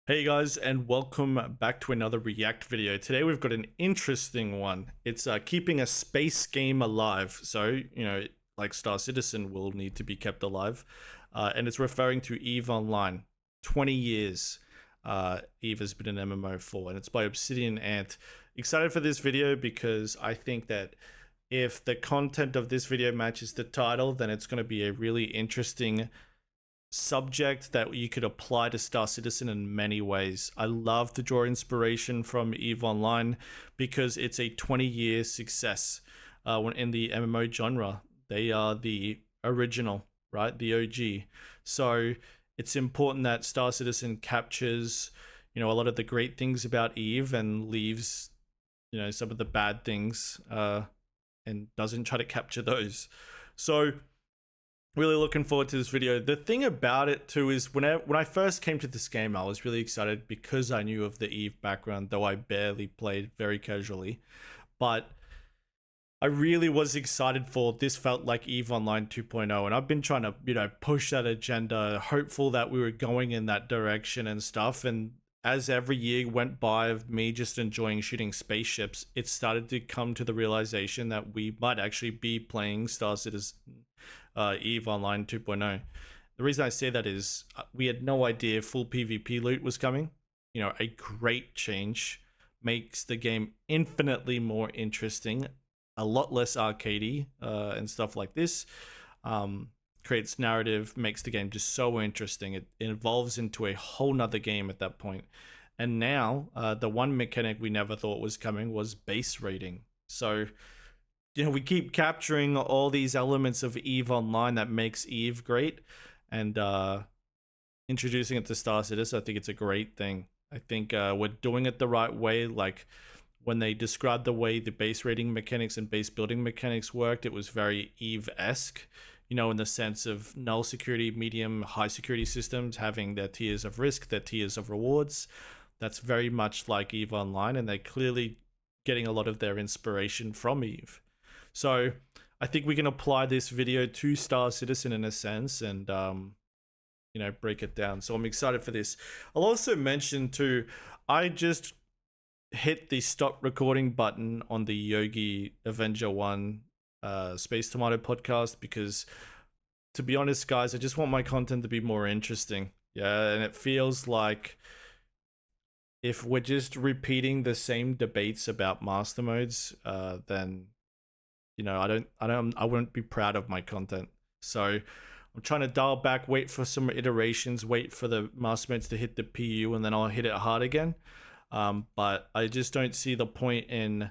Hey guys, and welcome back to another React video. Today we've got an interesting one. It's keeping a space game alive. So, like Star Citizen will need to be kept alive. And it's referring to EVE Online. 20 years EVE has been an MMO for, and it's by Obsidian Ant. Excited for this video because I think that if the content of this video matches the title, then it's going to be a really interesting subject that you could apply to Star Citizen in many ways. I love to draw inspiration from EVE Online because it's a 20-year success in the MMO genre. They are the original, right? The OG. So it's important that Star Citizen captures, a lot of the great things about EVE and leaves, some of the bad things and doesn't try to capture those. So really looking forward to this video. The thing about it too is when I first came to this game, I was really excited because I knew of the EVE background, though I barely played, very casually. But I really was excited for this. Felt like EVE Online 2.0, and I've been trying to, push that agenda, hopeful that we were going in that direction and stuff. And as every year went by of me just enjoying shooting spaceships, it started to come to the realization that we might actually be playing Star Citizen EVE Online 2.0. The reason I say that is we had no idea full PvP loot was coming. A great change, makes the game infinitely more interesting, a lot less arcadey and stuff like this. Creates narrative, makes the game just so interesting. It evolves into a whole nother game at that point. And now the one mechanic we never thought was coming was base raiding. So we keep capturing all these elements of EVE Online that makes EVE great, and introducing it to Star Citizen. I think it's a great thing. I think we're doing it the right way. Like when they described the way the base raiding mechanics and base building mechanics worked, it was very EVE-esque, in the sense of null security, medium, high security systems having their tiers of risk, their tiers of rewards. That's very much like EVE Online, and they're clearly getting a lot of their inspiration from EVE. So I think we can apply this video to Star Citizen in a sense and, break it down. So I'm excited for this. I'll also mention too, I just hit the stop recording button on the Yogi Avenger 1 Space Tomato podcast because, to be honest, guys, I just want my content to be more interesting. Yeah, and it feels like if we're just repeating the same debates about master modes, then I wouldn't be proud of my content. So I'm trying to dial back, wait for some iterations, wait for the master modes to hit the PU, and then I'll hit it hard again. But I just don't see the point in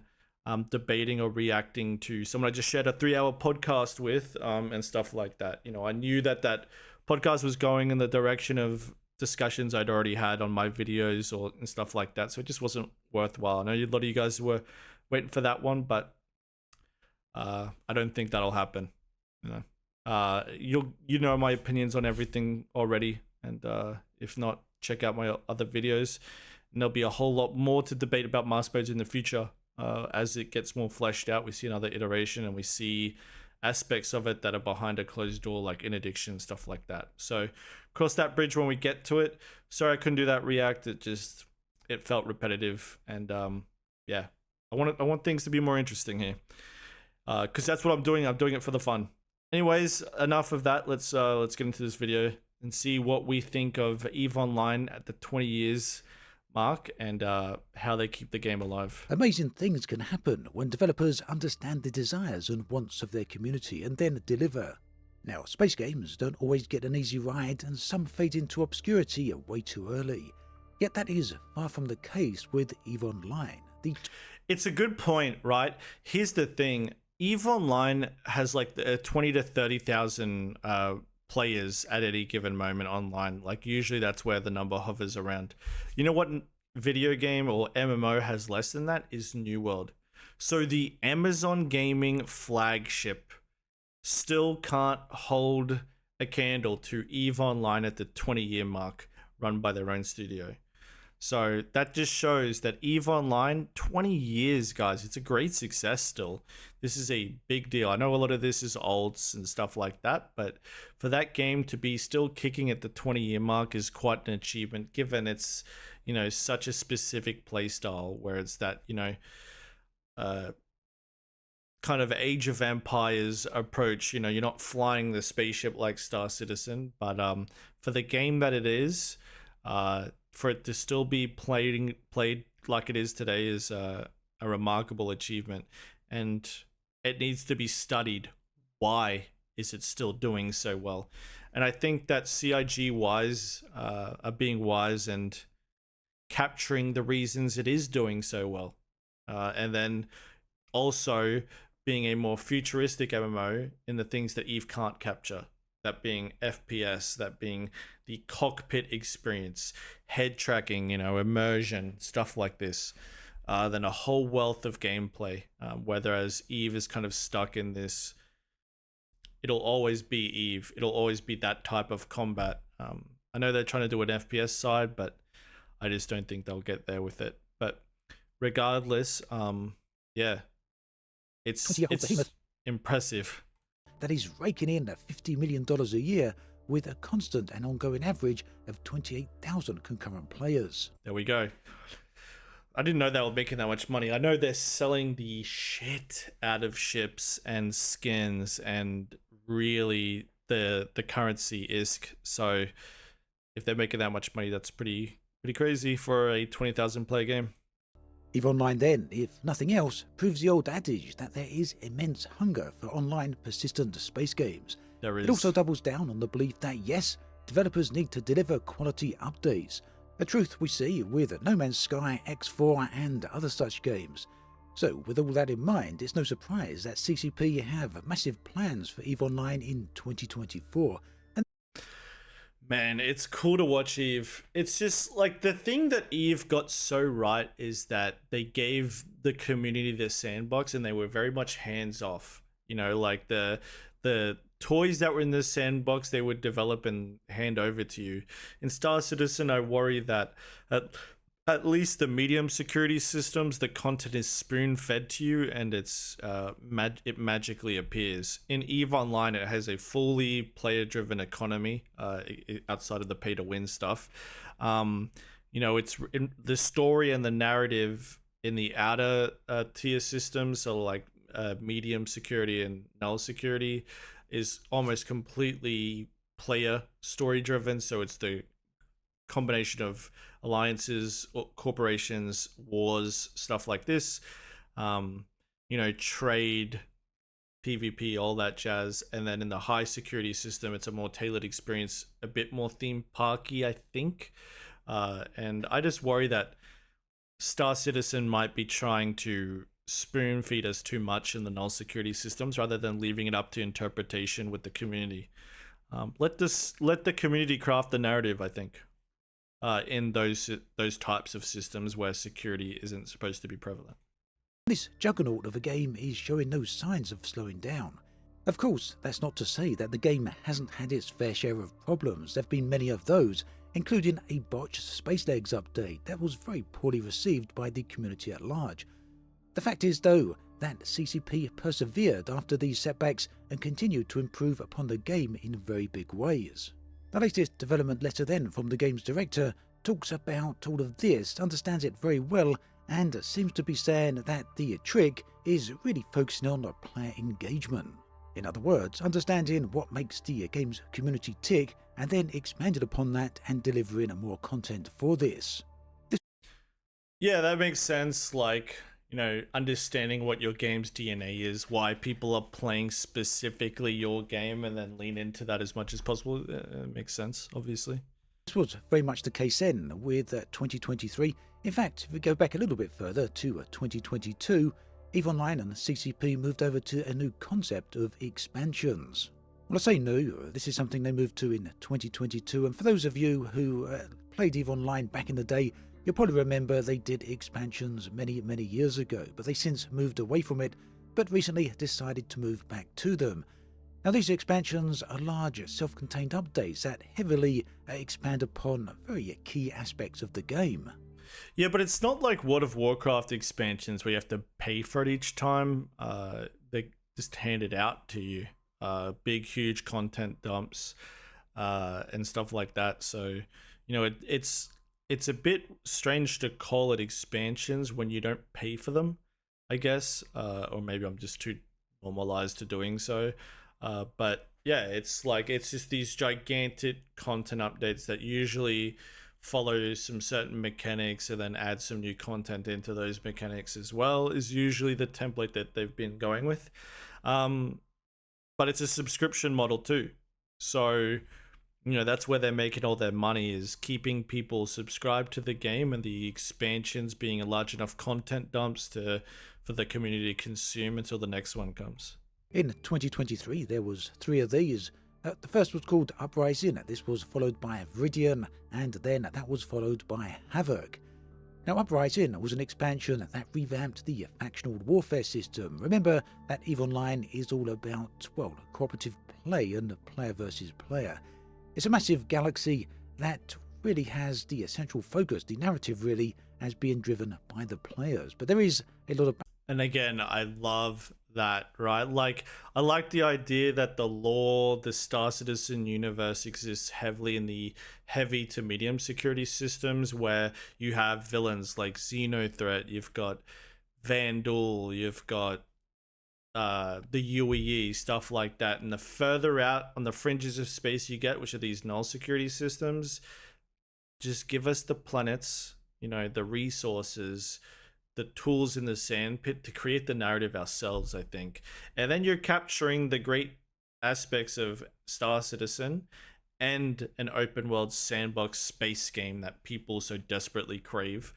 debating or reacting to someone I just shared a 3-hour podcast with and stuff like that. I knew that podcast was going in the direction of discussions I'd already had on my videos and stuff like that. So it just wasn't worthwhile. I know a lot of you guys were waiting for that one, but I don't think that'll happen. You know my opinions on everything already, and if not, check out my other videos, and there'll be a whole lot more to debate about master modes in the future as it gets more fleshed out. We see another iteration, and we see aspects of it that are behind a closed door, like interdiction, stuff like that. So cross that bridge when we get to it. Sorry I couldn't do that react. It felt repetitive, and yeah, I want things to be more interesting here. Because that's what I'm doing. I'm doing it for the fun. Anyways, enough of that. Let's get into this video and see what we think of EVE Online at the 20 years mark and how they keep the game alive. Amazing things can happen when developers understand the desires and wants of their community and then deliver. Now, space games don't always get an easy ride, and some fade into obscurity way too early. Yet that is far from the case with EVE Online. It's a good point, right? Here's the thing. EVE Online has like 20 to 30,000 players at any given moment online. Like usually that's where the number hovers around. You know what video game or MMO has less than that is New World. So the Amazon Gaming flagship still can't hold a candle to EVE Online at the 20-year mark, run by their own studio. So that just shows that EVE Online, 20 years, guys. It's a great success still. This is a big deal. I know a lot of this is olds and stuff like that, but for that game to be still kicking at the 20-year mark is quite an achievement, given it's, you know, such a specific playstyle where it's that, you know, kind of Age of Empires approach. You know, you're not flying the spaceship like Star Citizen, but for the game that it is, for it to still be played like it is today is a remarkable achievement, and it needs to be studied. Why is it still doing so well? And I think that CIG wise are being wise and capturing the reasons it is doing so well, and then also being a more futuristic MMO in the things that EVE can't capture. That being FPS, that being the cockpit experience, head tracking, you know, immersion, stuff like this, then a whole wealth of gameplay. Whereas EVE is kind of stuck in this, it'll always be EVE. It'll always be that type of combat. I know they're trying to do an FPS side, but I just don't think they'll get there with it. But regardless, yeah, it's impressive. That is raking in $50 million a year with a constant and ongoing average of 28,000 concurrent players. There we go. I didn't know they were making that much money. I know they're selling the shit out of ships and skins, and really the currency ISK. So if they're making that much money, that's pretty crazy for a 20,000 player game. EVE Online then, if nothing else, proves the old adage that there is immense hunger for online persistent space games. There is. It also doubles down on the belief that yes, developers need to deliver quality updates, a truth we see with No Man's Sky, X4 and other such games. So with all that in mind, it's no surprise that CCP have massive plans for EVE Online in 2024. Man, it's cool to watch EVE. It's just like the thing that EVE got so right is that they gave the community their sandbox and they were very much hands off. You know, like the toys that were in the sandbox, they would develop and hand over to you. In Star Citizen, I worry that at least the medium security systems, the content is spoon fed to you and it magically appears. In EVE Online, it has a fully player driven economy outside of the pay to win stuff. You know, it's in the story and the narrative in the outer tier systems, so like medium security and null security, is almost completely player story driven. So it's the combination of alliances, corporations, wars, stuff like this, you know, trade, PvP, all that jazz. And then in the high security system, it's a more tailored experience, a bit more theme parky, I think. And I just worry that Star Citizen might be trying to spoon feed us too much in the null security systems rather than leaving it up to interpretation with the community. Let the community craft the narrative, I think. In those types of systems where security isn't supposed to be prevalent. This juggernaut of a game is showing no signs of slowing down. Of course, that's not to say that the game hasn't had its fair share of problems. There have been many of those, including a botched Space Legs update that was very poorly received by the community at large. The fact is, though, that CCP persevered after these setbacks and continued to improve upon the game in very big ways. The latest development letter then from the game's director talks about all of this, understands it very well, and seems to be saying that the trick is really focusing on player engagement. In other words, understanding what makes the game's community tick and then expanding upon that and delivering more content for this. Yeah, that makes sense. Like, you know, understanding what your game's DNA is, why people are playing specifically your game, and then lean into that as much as possible. Makes sense, obviously. This was very much the case then with 2023. In fact, if we go back a little bit further to 2022, EVE Online and CCP moved over to a new concept of expansions. Well, I say new, this is something they moved to in 2022, and for those of you who played EVE Online back in the day, you'll probably remember they did expansions many years ago, but they since moved away from it, but recently decided to move back to them. Now these expansions are large self-contained updates that heavily expand upon very key aspects of the game. Yeah, but it's not like World of Warcraft expansions where you have to pay for it each time. They just hand it out to you. Big, huge content dumps and stuff like that. So, it's a bit strange to call it expansions when you don't pay for them, I guess. Or maybe I'm just too normalized to doing so. But yeah, it's just these gigantic content updates that usually follow some certain mechanics and then add some new content into those mechanics as well, is usually the template that they've been going with. But it's a subscription model too. So, that's where they're making all their money, is keeping people subscribed to the game, and the expansions being a large enough content dumps for the community to consume until the next one comes. In 2023, there was 3 of these. The first was called Uprising. This was followed by Viridian, and then that was followed by Havoc. Now, Uprising was an expansion that revamped the factional warfare system. Remember that EVE Online is all about, well, cooperative play and player versus player. It's a massive galaxy that really has the essential focus, the narrative really, as being driven by the players. But there is a lot of... And again, I love that, right? Like, I like the idea that the lore, the Star Citizen universe exists heavily in the heavy to medium security systems, where you have villains like Xenothreat, you've got Vandal, you've got the UEE, stuff like that. And the further out on the fringes of space you get, which are these null security systems, just give us the planets, the resources, the tools in the sandpit to create the narrative ourselves, I think. And then you're capturing the great aspects of Star Citizen and an open world sandbox space game that people so desperately crave,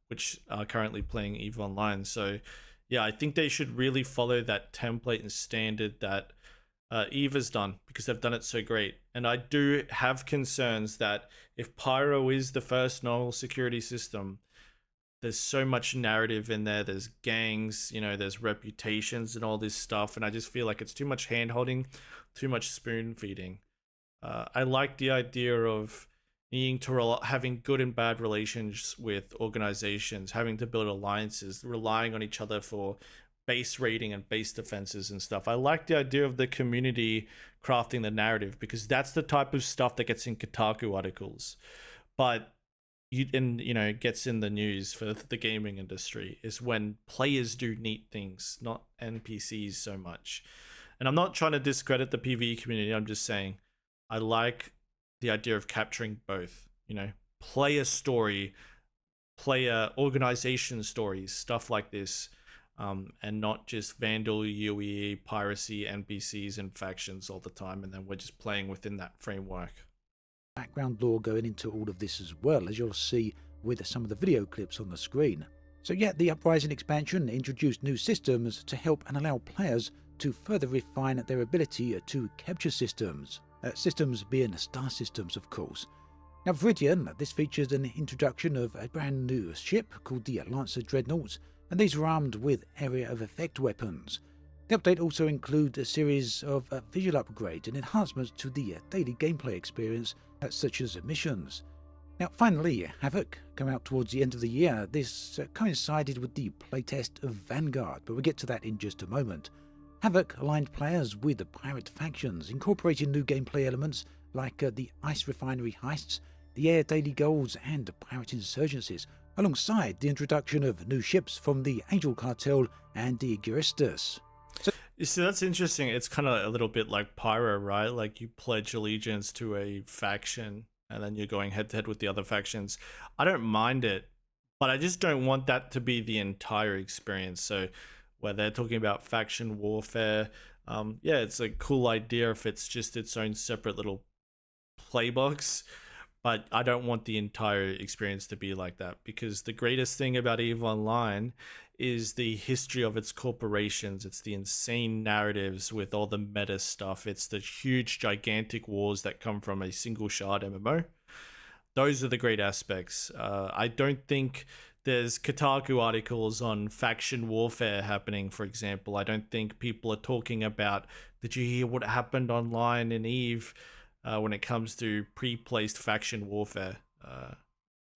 which are currently playing EVE Online. So yeah, I think they should really follow that template and standard that EVE has done, because they've done it so great. And I do have concerns that if Pyro is the first null security system, there's so much narrative in there. There's gangs, there's reputations and all this stuff. And I just feel like it's too much hand-holding, too much spoon-feeding. I like the idea of needing to having good and bad relations with organizations, having to build alliances, relying on each other for base raiding and base defenses and stuff. I like the idea of the community crafting the narrative, because that's the type of stuff that gets in Kotaku articles. But it gets in the news for the gaming industry is when players do neat things, not NPCs so much. And I'm not trying to discredit the PvE community. I'm just saying I like the idea of capturing both, player story, player organization stories, stuff like this, and not just Vandal, UEE, piracy, NPCs, and factions all the time. And then we're just playing within that framework. Background lore going into all of this as well, as you'll see with some of the video clips on the screen. So yeah, the Uprising expansion introduced new systems to help and allow players to further refine their ability to capture systems. Systems being star systems, of course. Now, Viridian, this features an introduction of a brand new ship called the Lancer Dreadnoughts, and these are armed with area of effect weapons. The update also includes a series of visual upgrades and enhancements to the daily gameplay experience, such as missions. Now, finally, Havoc came out towards the end of the year. This coincided with the playtest of Vanguard, but we'll get to that in just a moment. Havoc aligned players with the pirate factions, incorporating new gameplay elements like the ice refinery heists, the air daily goals, and pirate insurgencies, alongside the introduction of new ships from the Angel Cartel and the Geristus. You see, that's interesting. It's kind of a little bit like Pyro, right? Like you pledge allegiance to a faction and then you're going head to head with the other factions. I don't mind it, but I just don't want that to be the entire experience. So where they're talking about faction warfare, yeah, it's a cool idea if it's just its own separate little playbox, but I don't want the entire experience to be like that, because the greatest thing about EVE Online is the history of its corporations. It's the insane narratives with all the meta stuff. It's the huge, gigantic wars that come from a single shard MMO. Those are the great aspects. I don't think there's Kotaku articles on faction warfare happening, for example. I don't think people are talking about, did you hear what happened online in EVE when it comes to pre-placed faction warfare?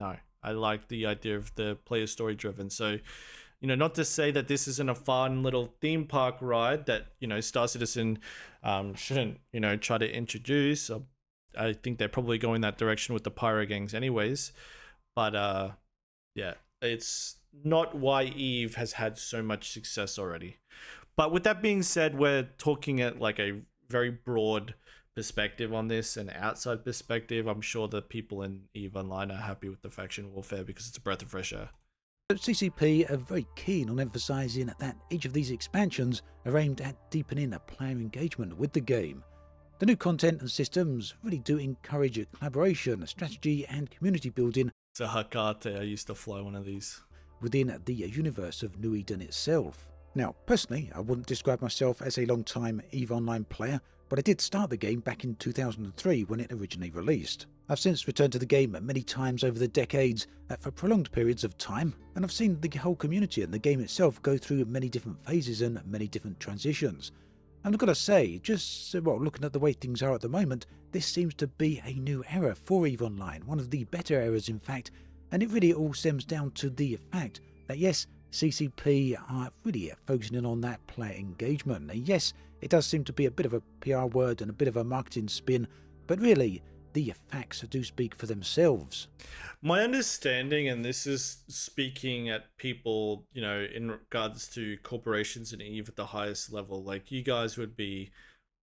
No, I like the idea of the player story driven. So, you know, not to say that this isn't a fun little theme park ride that, you know, Star Citizen shouldn't, you know, try to introduce. I think they're probably going that direction with the Pyro Gangs anyways. But yeah, it's not why Eve has had so much success already. But with that being said, we're talking at like a very broad perspective on this, an outside perspective. I'm sure the people in Eve Online are happy with the faction warfare because it's a breath of fresh air. CCP are very keen on emphasising that each of these expansions are aimed at deepening a player engagement with the game. The new content and systems really do encourage collaboration, strategy and community building. It's a Hakate. I used to fly one of these. Within the universe of New Eden itself. Now, personally, I wouldn't describe myself as a long-time EVE Online player, but I did start the game back in 2003 when it originally released. I've since returned to the game many times over the decades for prolonged periods of time, and I've seen the whole community and the game itself go through many different phases and many different transitions. And I've got to say, just looking at the way things are at the moment, this seems to be a new era for EVE Online, one of the better eras in fact, and it really all stems down to the fact that yes, CCP are really focusing on that player engagement. And yes, it does seem to be a bit of a PR word and a bit of a marketing spin, but really, the facts do speak for themselves. My understanding, and this is speaking at people, you know, in regards to corporations in EVE at the highest level, like you guys would be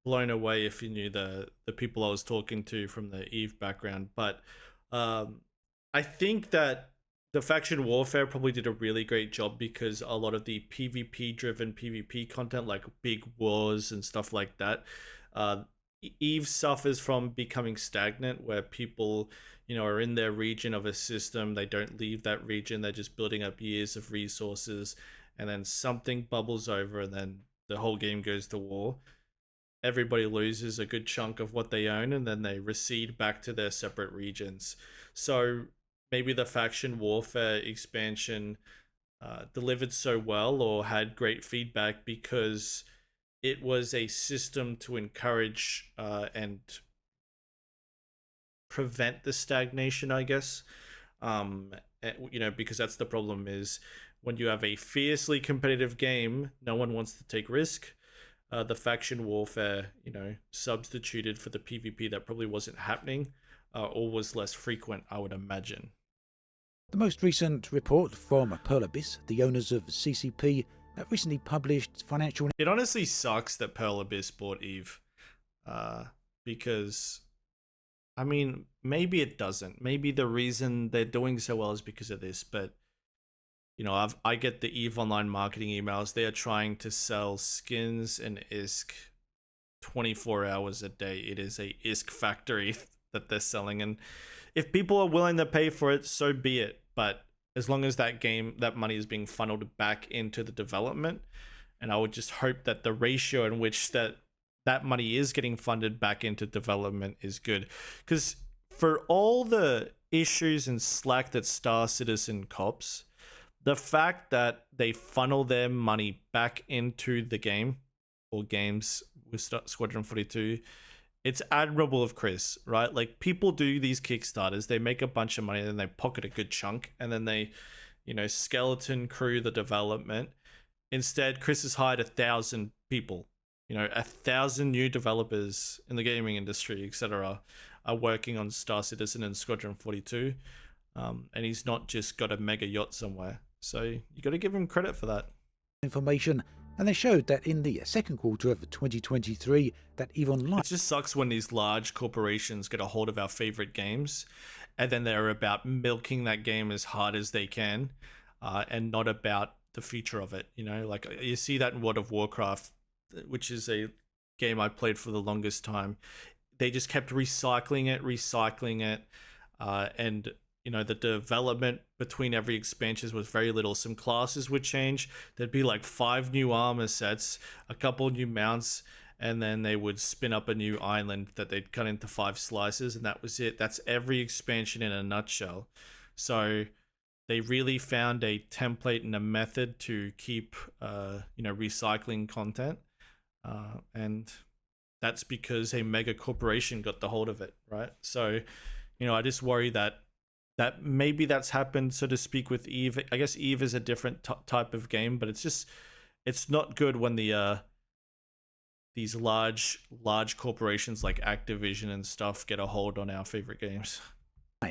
blown away if you knew the people I was talking to from the EVE background. But I think that the faction warfare probably did a really great job because a lot of the PvP driven PvP content, like big wars and stuff like that, EVE suffers from becoming stagnant, where people, you know, are in their region of a system, they don't leave that region, they're just building up years of resources, and then something bubbles over and then the whole game goes to war. Everybody loses a good chunk of what they own and then they recede back to their separate regions. So maybe the faction warfare expansion delivered so well or had great feedback because it was a system to encourage and prevent the stagnation, I guess. You know, because that's the problem is when you have a fiercely competitive game, no one wants to take risk. The faction warfare, you know, substituted for the PvP that probably wasn't happening or was less frequent, I would imagine. The most recent report from Pearl Abyss, the owners of CCP, recently published financial... It honestly sucks that Pearl Abyss bought EVE. Because, I mean, maybe it doesn't. Maybe the reason they're doing so well is because of this, but you know, I get the EVE Online marketing emails. They are trying to sell skins and ISK 24 hours a day. It is a ISK factory that they're selling. And if people are willing to pay for it, so be it. But as long as that money is being funneled back into the development, and I would just hope that the ratio in which that money is getting funded back into development is good. Because for all the issues and slack that Star Citizen cops, the fact that they funnel their money back into the game or games with Squadron 42, it's admirable of Chris, right? Like, people do these Kickstarters, they make a bunch of money, and then they pocket a good chunk, and then they, you know, skeleton crew the development. Instead, Chris has hired 1,000 people, you know, 1,000 new developers in the gaming industry, etc., are working on Star Citizen and Squadron 42, and he's not just got a mega yacht somewhere. So you got to give him credit for that. Information, and they showed that in the second quarter of 2023, that EVE Online... It just sucks when these large corporations get a hold of our favorite games, and then they're about milking that game as hard as they can, and not about the future of it. You know, like you see that in World of Warcraft, which is a game I played for the longest time. They just kept recycling it, and you know, the development between every expansion was very little. Some classes would change. There'd be like 5 new armor sets, a couple new mounts, and then they would spin up a new island that they'd cut into 5 slices, and that was it. That's every expansion in a nutshell. So they really found a template and a method to keep, you know, recycling content, and that's because a mega corporation got the hold of it, right? So, you know, I just worry that that maybe that's happened, so to speak, with Eve. I guess Eve is a different type of game, but it's not good when these large corporations like Activision and stuff get a hold on our favorite games.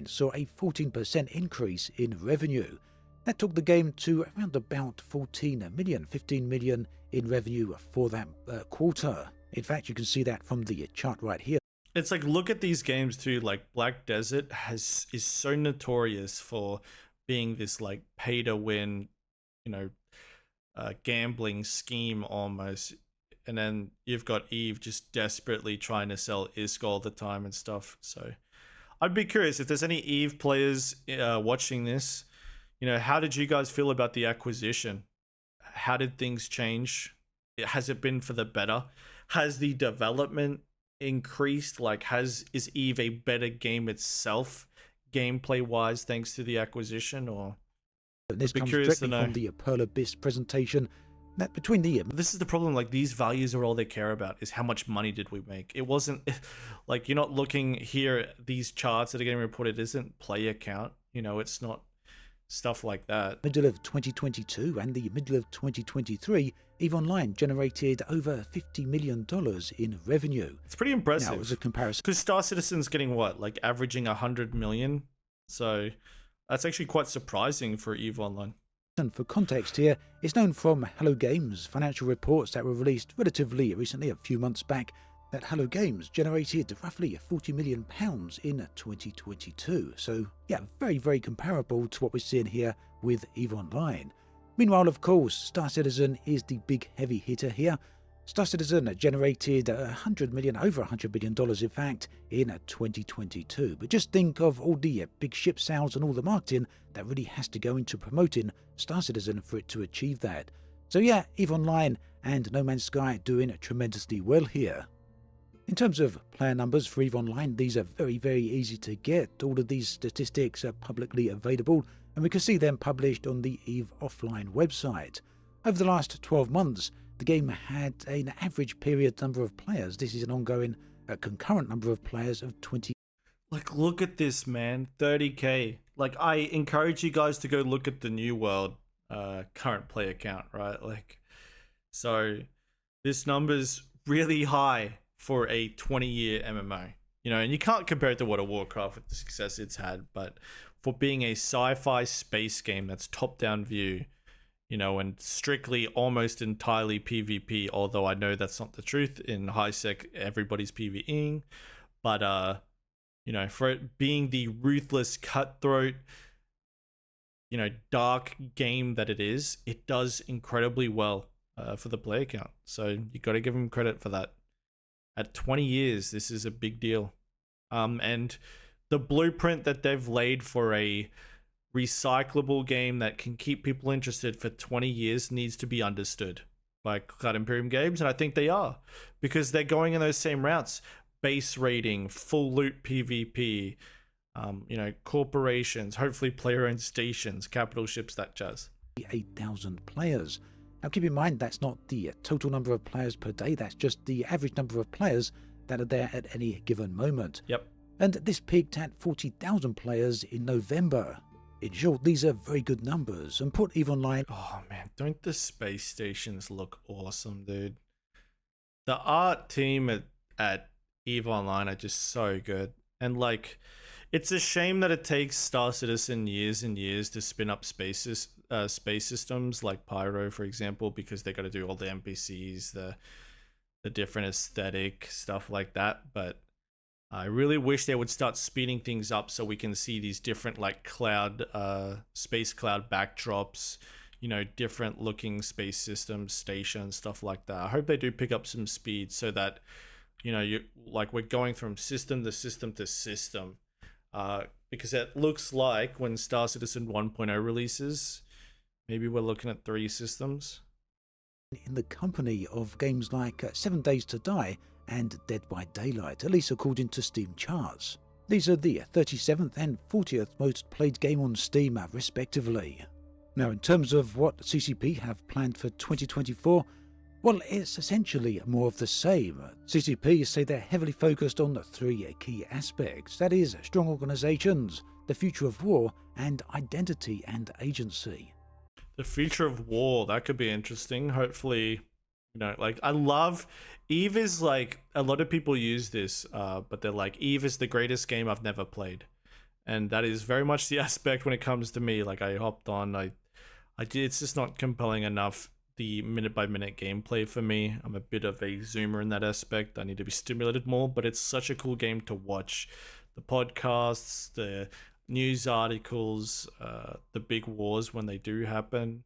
Saw a 14% increase in revenue. That took the game to around about 15 million in revenue for that quarter. In fact, you can see that from the chart right here. It's like, look at these games too. Like Black Desert is so notorious for being this like pay to win, gambling scheme almost. And then you've got Eve just desperately trying to sell ISK all the time and stuff. So I'd be curious if there's any Eve players watching this. How did you guys feel about the acquisition? How did things change? Has it been for the better? Has the development increased? Like, is Eve a better game itself, gameplay wise, thanks to the acquisition? Or this comes directly from the Pearl Abyss presentation. That between the this is the problem. Like, these values are all they care about, is how much money did we make. It wasn't like, you're not looking here. These charts that are getting reported isn't player count. It's not stuff like that. Middle of 2022 and the middle of 2023, EVE Online generated over $50 million in revenue. It's pretty impressive. Now, as a comparison, because Star Citizen's getting what, like averaging 100 million. So that's actually quite surprising for EVE Online. And for context here, it's known from Hello Games financial reports that were released relatively recently, a few months back, that Hello Games generated roughly £40 million in 2022. So yeah, very, very comparable to what we're seeing here with EVE Online. Meanwhile, of course, Star Citizen is the big heavy hitter here. Star Citizen generated over $100 million in fact, in 2022. But just think of all the big ship sales and all the marketing that really has to go into promoting Star Citizen for it to achieve that. So yeah, EVE Online and No Man's Sky doing tremendously well here. In terms of player numbers for EVE Online, these are very, very easy to get. All of these statistics are publicly available, and we can see them published on the EVE Offline website. Over the last 12 months, the game had an average period number of players. This is an ongoing concurrent number of players of 20. Like, look at this, man. 30k. Like, I encourage you guys to go look at the New World current player count, right? Like, so this number's really high for a 20-year MMO. And you can't compare it to World of Warcraft with the success it's had, but for being a sci-fi space game that's top-down view, and strictly almost entirely PvP, although I know that's not the truth. In high sec, everybody's PvEing, but for it being the ruthless, cutthroat, dark game that it is, it does incredibly well for the player count. So you got to give them credit for that. At 20 years, this is a big deal. And the blueprint that they've laid for a recyclable game that can keep people interested for 20 years needs to be understood by Cloud Imperium Games, and I think they are, because they're going in those same routes. Base rating, full loot PvP, corporations, hopefully player-owned stations, capital ships, that jazz. 8,000 players. Now keep in mind, that's not the total number of players per day, that's just the average number of players that are there at any given moment. Yep. And this peaked at 40,000 players in November. In short, these are very good numbers, and put EVE Online... Oh man, don't the space stations look awesome, dude? The art team at EVE Online are just so good. And like, it's a shame that it takes Star Citizen years and years to spin up space systems like Pyro, for example, because they got to do all the NPCs, the different aesthetic stuff like that. But I really wish they would start speeding things up so we can see these different like cloud, space cloud backdrops, different looking space systems, stations, stuff like that. I hope they do pick up some speed so that, we're going from system to system to system. Because it looks like when Star Citizen 1.0 releases, maybe we're looking at 3 systems. In the company of games like 7 Days to Die and Dead by Daylight, at least according to Steam charts. These are the 37th and 40th most played game on Steam, respectively. Now, in terms of what CCP have planned for 2024, well, it's essentially more of the same. CCP say they're heavily focused on the 3 key aspects, that is, strong organisations, the future of war, and identity and agency. The future of war, that could be interesting. Hopefully, you know, like I love Eve is like a lot of people use this, but they're like, Eve is the greatest game I've never played. And that is very much the aspect when it comes to me. Like I hopped on, I did, it's just not compelling enough, the minute by minute gameplay for me. I'm a bit of a zoomer in that aspect. I need to be stimulated more, but it's such a cool game to watch. The podcasts, the news articles, the big wars when they do happen.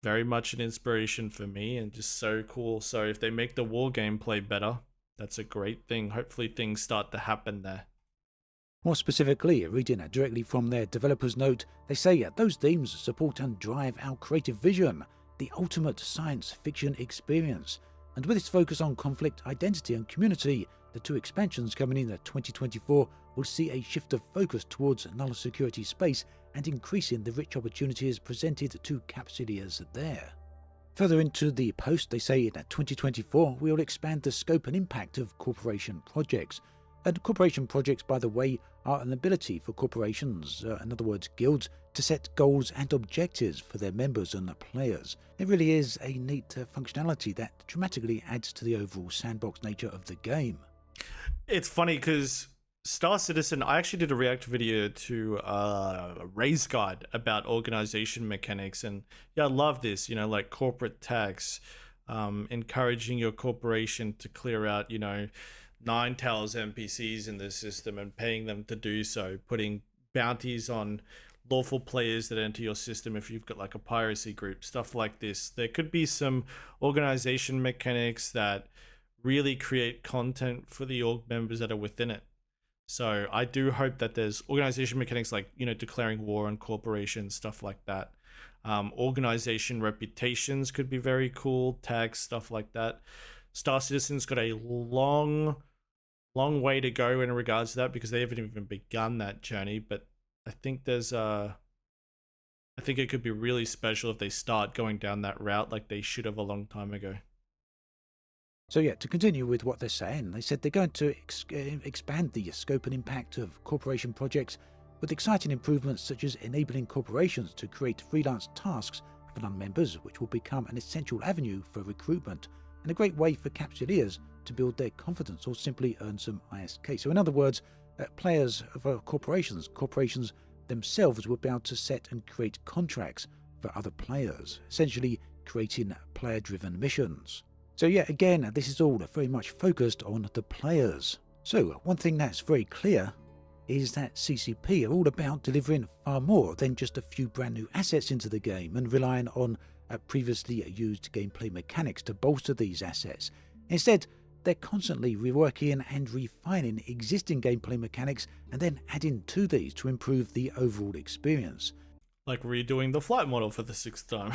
Very much an inspiration for me and just so cool. So if they make the war gameplay better, that's a great thing. Hopefully things start to happen there. More specifically, reading directly from their developer's note, they say those themes support and drive our creative vision, the ultimate science fiction experience. And with its focus on conflict, identity and community, the two expansions coming in 2024 will see a shift of focus towards null security space and increasing the rich opportunities presented to capsuleers there. Further into the post, they say in 2024 we will expand the scope and impact of corporation projects. And corporation projects, by the way, are an ability for corporations, in other words guilds, to set goals and objectives for their members and players. It really is a neat functionality that dramatically adds to the overall sandbox nature of the game. It's funny because Star Citizen, I actually did a react video to a raise guide about organization mechanics, and yeah, I love this, you know, like corporate tax, encouraging your corporation to clear out, you know, 9 Tails NPCs in the system and paying them to do so, putting bounties on lawful players that enter your system if you've got like a piracy group, stuff like this. There could be some organization mechanics that really create content for the org members that are within it. So I do hope that there's organization mechanics like, you know, declaring war on corporations, stuff like that. Organization reputations could be very cool, tags, stuff like that. Star Citizen's got a long way to go in regards to that because they haven't even begun that journey, but I think there's I think it could be really special if they start going down that route like they should have a long time ago. So yeah, to continue with what they're saying, they said they're going to expand the scope and impact of corporation projects with exciting improvements such as enabling corporations to create freelance tasks for non-members, which will become an essential avenue for recruitment and a great way for capsuleers to build their confidence or simply earn some ISK. So in other words, players of corporations themselves will be able to set and create contracts for other players, essentially creating player-driven missions. So yeah, again, this is all very much focused on the players. So one thing that's very clear is that CCP are all about delivering far more than just a few brand new assets into the game and relying on previously used gameplay mechanics to bolster these assets. Instead, they're constantly reworking and refining existing gameplay mechanics and then adding to these to improve the overall experience. Like redoing the flight model for the 6th time.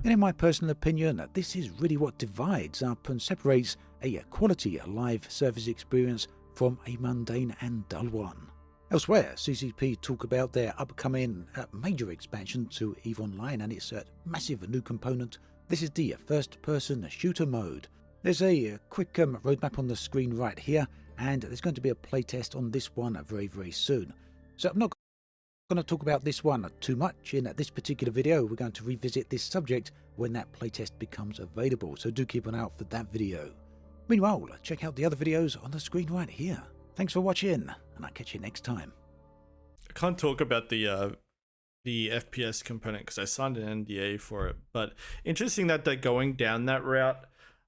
And in my personal opinion, this is really what divides up and separates a quality live service experience from a mundane and dull one. Elsewhere, CCP talk about their upcoming major expansion to EVE Online and its massive new component. This is the first-person shooter mode. There's a quick roadmap on the screen right here, and there's going to be a playtest on this one very, very soon. So I'm not going to talk about this one too much in this particular video. We're going to revisit this subject when that playtest becomes available, so do keep an eye out for that video. Meanwhile, check out the other videos on the screen right here. Thanks for watching, and I'll catch you next time. I can't talk about the FPS component because I signed an NDA for it, but interesting that they're going down that route.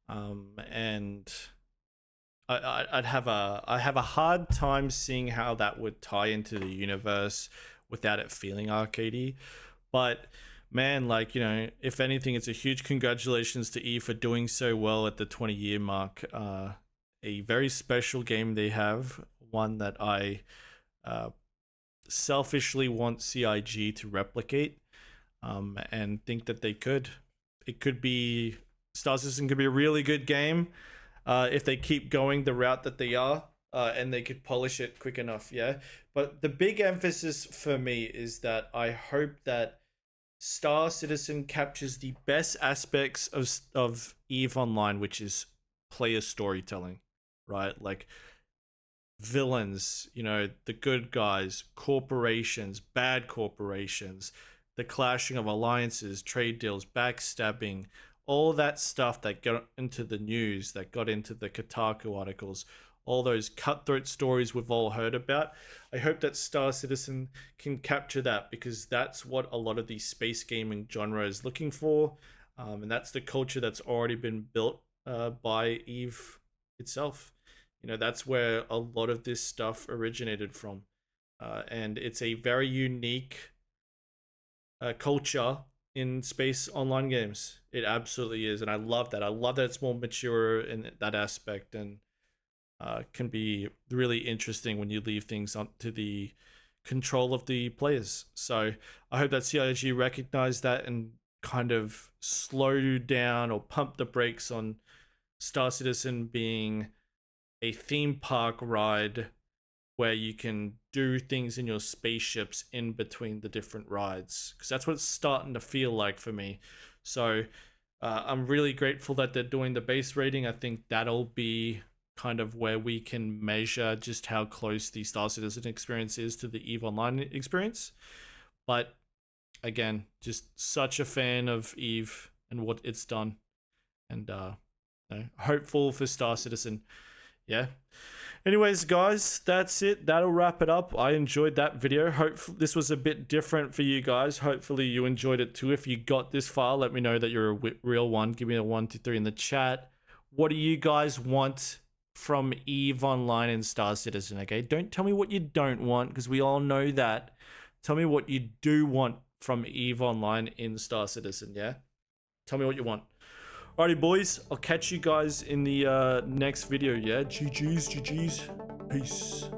And I have a hard time seeing how that would tie into the universe without it feeling arcadey. But man, like, you know, if anything, it's a huge congratulations to EVE for doing so well at the 20-year mark. A very special game they have, one that I selfishly want CIG to replicate, and think that they could. It could be, Star Citizen could be a really good game if they keep going the route that they are, and they could polish it quick enough, yeah? But the big emphasis for me is that I hope that Star Citizen captures the best aspects of EVE Online, which is player storytelling, right? Like, villains, you know, the good guys, corporations, bad corporations, the clashing of alliances, trade deals, backstabbing, all that stuff that got into the news, that got into the Kotaku articles, all those cutthroat stories we've all heard about. I hope that Star Citizen can capture that, because that's what a lot of the space gaming genre is looking for. And that's the culture that's already been built by EVE itself. You know, that's where a lot of this stuff originated from. And it's a very unique culture in space online games. It absolutely is. And I love that. I love that it's more mature in that aspect, and can be really interesting when you leave things up to the control of the players. So I hope that CIG recognized that and kind of slow down or pump the brakes on Star Citizen being a theme park ride where you can do things in your spaceships in between the different rides, because that's what it's starting to feel like for me. So I'm really grateful that they're doing the base rating. I think that'll be kind of where we can measure just how close the Star Citizen experience is to the EVE Online experience. But again, just such a fan of EVE and what it's done, and you know, hopeful for Star Citizen. Yeah. Anyways, guys, that's it. That'll wrap it up. I enjoyed that video. Hopefully this was a bit different for you guys. Hopefully you enjoyed it too. If you got this far, let me know that you're a real one. Give me a 1, 2, 3 in the chat. What do you guys want from EVE Online and Star Citizen? Okay, don't tell me what you don't want, because we all know that. Tell me what you do want from EVE Online in Star Citizen. Yeah, tell me what you want. Alrighty, boys, I'll catch you guys in the next video. Yeah, GG's, peace.